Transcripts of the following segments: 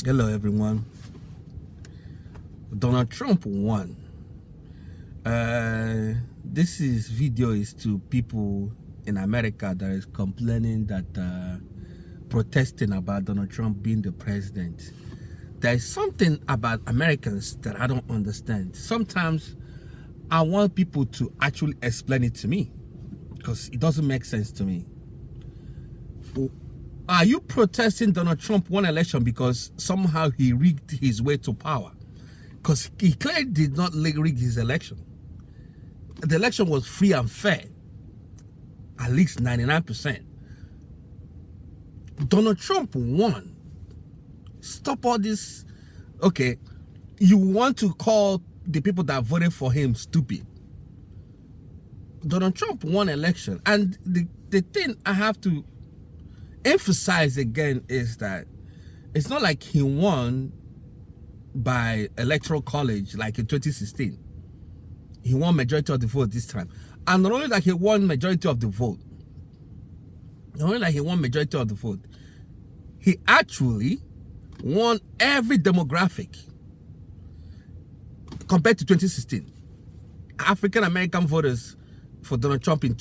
Hello everyone. Donald Trump won. This video is to people in America that is complaining that protesting about Donald Trump being the president. There is something about Americans that I don't understand. Sometimes I want people to actually explain it to me because it doesn't make sense to me. Are you protesting Donald Trump won election because somehow he rigged his way to power? Because he clearly did not rig his election. The election was free and fair. At least 99%. Donald Trump won. Stop all this. Okay, you want to call the people that voted for him stupid. Donald Trump won election. And the thing I have to emphasize again is that it's not like he won by electoral college like in 2016. He won majority of the vote this time. And not only that he won majority of the vote, he actually won every demographic compared to 2016. African American voters for Donald Trump in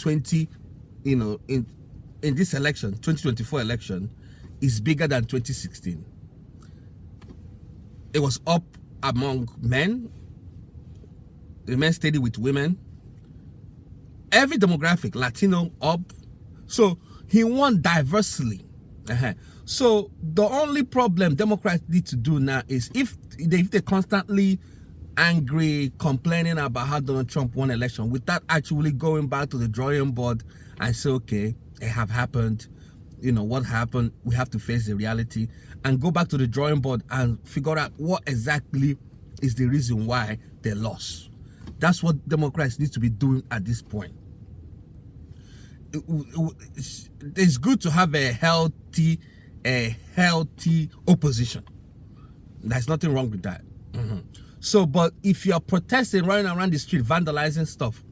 in this election, 2024 election, is bigger than 2016. It was up among men. Men steady with women. Every demographic, Latino up. So he won diversely. So the only problem Democrats need to do now is if they're constantly angry, complaining about how Donald Trump won election without actually going back to the drawing board and say, okay, it have happened. You know what happened? We have to face the reality and go back to the drawing board and figure out what exactly is the reason why they lost. That's what Democrats need to be doing at this point. It's good to have a healthy opposition. There's nothing wrong with that. So, but if you're protesting, running around the street, vandalizing stuff,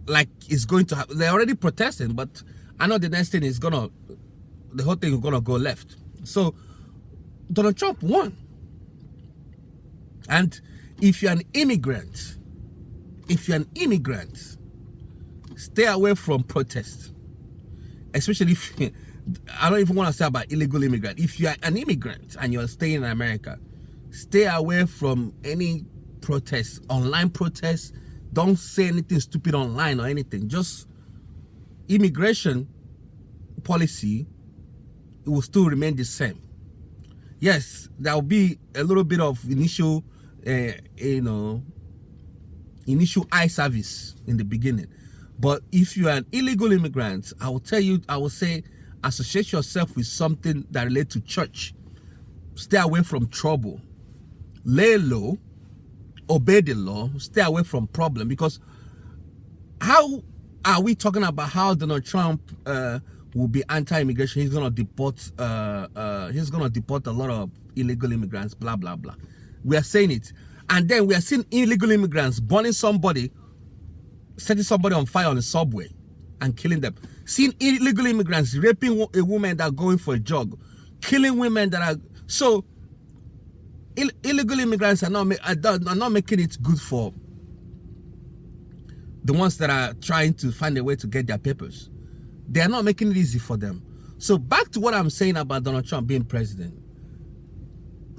like it's going to happen. They're already protesting, but I know the next thing is the whole thing is gonna go left. So Donald Trump won. And if you're an immigrant, stay away from protest. Especially if I don't even want to say about illegal immigrant. If you're an immigrant and you're staying in America, stay away from any protests, online protests. Don't say anything stupid online or anything. Just immigration policy, it will still remain the same. Yes, there will be a little bit of initial, initial eye service in the beginning. But if you are an illegal immigrant, I will say, associate yourself with something that relates to church. Stay away from trouble. Lay low. Obey the law, stay away from problem, because how are we talking about how Donald Trump will be anti-immigration? He's gonna deport a lot of illegal immigrants, blah blah blah. We are saying it, and then we are seeing illegal immigrants burning somebody, setting somebody on fire on the subway and killing them. Seeing illegal immigrants raping a woman that are going for a jog, killing women that are so. Illegal immigrants are not making it good for the ones that are trying to find a way to get their papers. They are not making it easy for them. So back to what I'm saying about Donald Trump being president.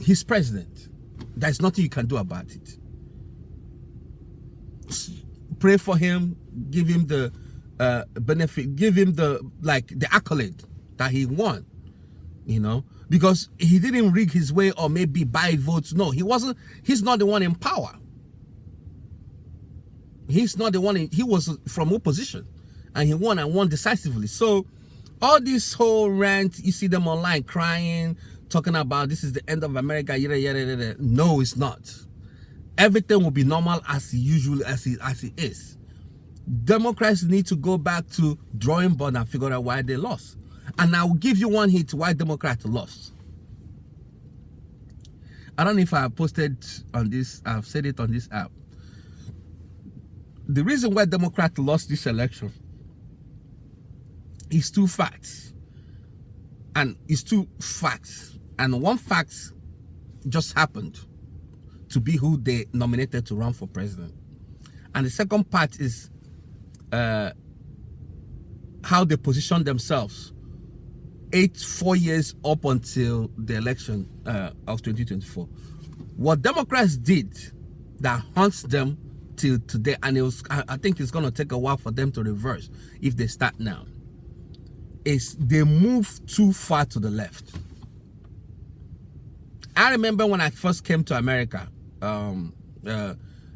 He's president. There's nothing you can do about it. Pray for him, give him the benefit, give him the accolade that he won, because he didn't rig his way or maybe buy votes. No, he's not the one in power. He's not the one he was from opposition and he won decisively. So all this whole rant, you see them online crying, talking about this is the end of America, yada yada yada. No, it's not. Everything will be normal as usual as it is. Democrats need to go back to drawing board and figure out why they lost. And I will give you one hint why Democrats lost. I don't know if I have posted on this, I've said it on this app. The reason why Democrats lost this election is two facts. And it's two facts. And one fact just happened to be who they nominated to run for president. And the second part is how they position themselves 4 years up until the election of 2024. What Democrats did that haunts them till today, and I think it's going to take a while for them to reverse if they start now, is they move too far to the left. I remember when I first came to America,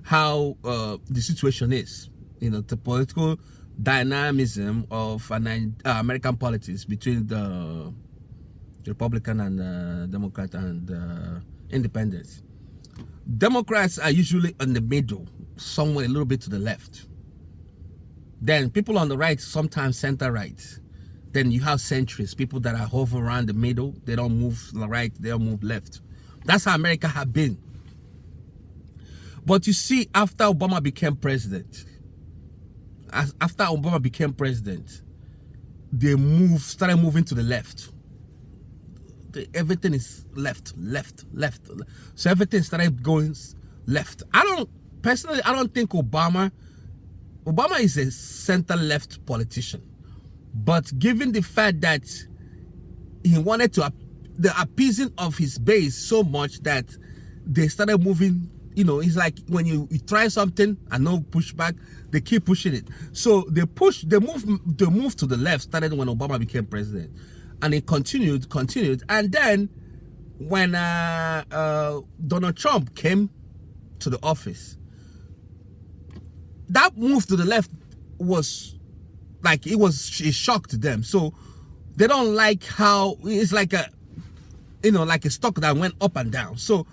how the situation is, the political dynamism of American politics between the Republican and Democrat and independents. Democrats are usually in the middle, somewhere a little bit to the left. Then people on the right, sometimes center right. Then you have centrists, people that are hover around the middle. They don't move right, they don't move left. That's how America had been. But you see, after Obama became president, they started moving to the left. Everything is left. So everything started going left. I don't think Obama is a center-left politician. But given the fact that he wanted to the appeasing of his base so much that they started moving, it's like when you try something and no pushback, they keep pushing it. So the move to the left started when Obama became president. And it continued. And then when Donald Trump came to the office, that move to the left was like, it was a shock to them. So they don't like how it's like like a stock that went up and down. So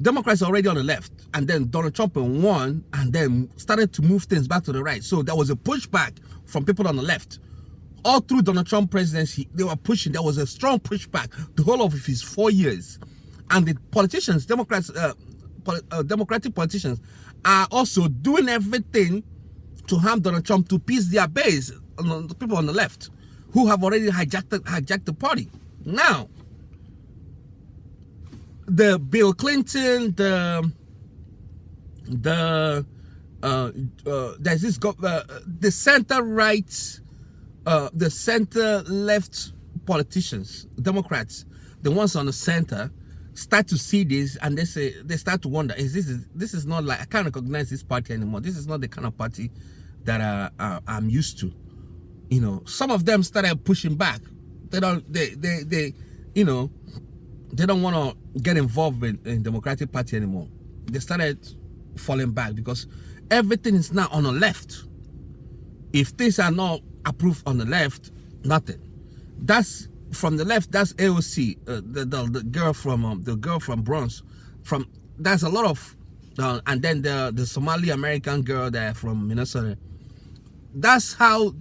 Democrats are already on the left, and then Donald Trump won and then started to move things back to the right. So there was a pushback from people on the left. All through Donald Trump presidency, they were pushing. There was a strong pushback the whole of his 4 years. And the politicians, Democratic politicians, are also doing everything to harm Donald Trump, to appease their base, the people on the left, who have already hijacked the party. Now, the Bill Clinton, there's this the center right, the center left politicians, Democrats, the ones on the center, start to see this and they start to wonder: this is not like, I can't recognize this party anymore. This is not the kind of party that I'm used to. Some of them started pushing back. They don't want to get involved in Democratic Party anymore. They started falling back because everything is now on the left. If things are not approved on the left, nothing. That's from the left. That's AOC, the girl from Bronx. There's a lot of, and then the Somali American girl there from Minnesota. That's how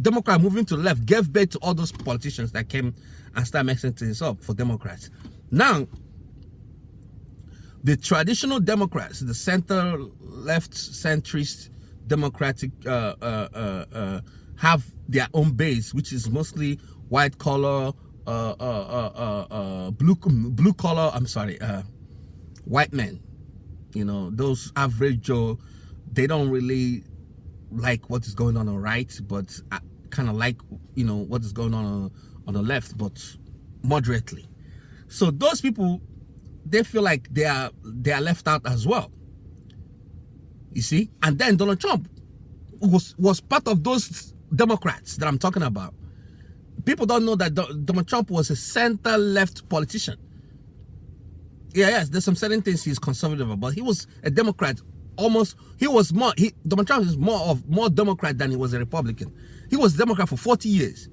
Democrat moving to the left gave birth to all those politicians that came and started messing things up for Democrats. Now, the traditional Democrats, the center left centrist Democratic, have their own base, which is mostly white collar, blue collar. White men. Those average Joe. They don't really like what is going on the right, but kind of like what is going on the left, but moderately. So those people, they feel like they are left out as well. You see, and then Donald Trump was part of those Democrats that I'm talking about. People don't know that Donald Trump was a center left politician. Yes, there's some certain things he's conservative about. He was a Democrat. Donald Trump is more Democrat than he was a Republican. He was Democrat for 40 years.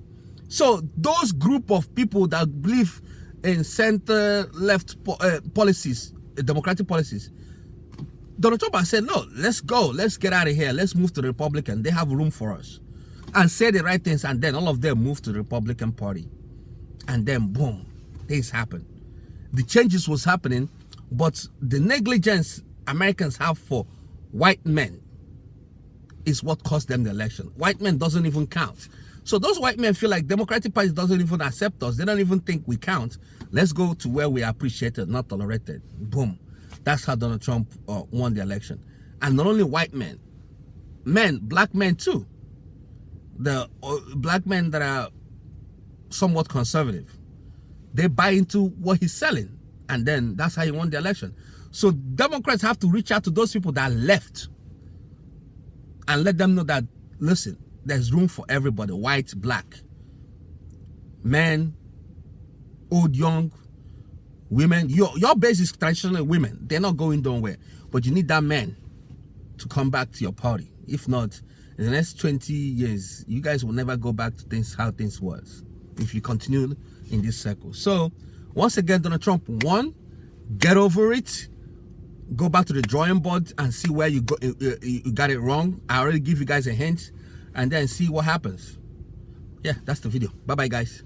So those group of people that believe in center-left policies, democratic policies, Donald Trump has said, no, let's go. Let's get out of here. Let's move to the Republican. They have room for us. And say the right things, and then all of them move to the Republican Party. And then, boom, things happen. The changes was happening, but the negligence Americans have for white men is what cost them the election. White men doesn't even count. So those white men feel like Democratic Party doesn't even accept us. They don't even think we count. Let's go to where we are appreciated, not tolerated. Boom. That's how Donald Trump won the election. And not only white men, black men too. The black men that are somewhat conservative, they buy into what he's selling. And then that's how he won the election. So Democrats have to reach out to those people that left and let them know that, listen, there's room for everybody, white, black, men, old, young, women. Your base is traditionally women. They're not going nowhere. But you need that man to come back to your party. If not, in the next 20 years, you guys will never go back to things how things was if you continue in this circle. So, once again, Donald Trump won. Get over it. Go back to the drawing board and see where you got it wrong. I already give you guys a hint. And then see what happens. Yeah, that's the video. Bye-bye, guys.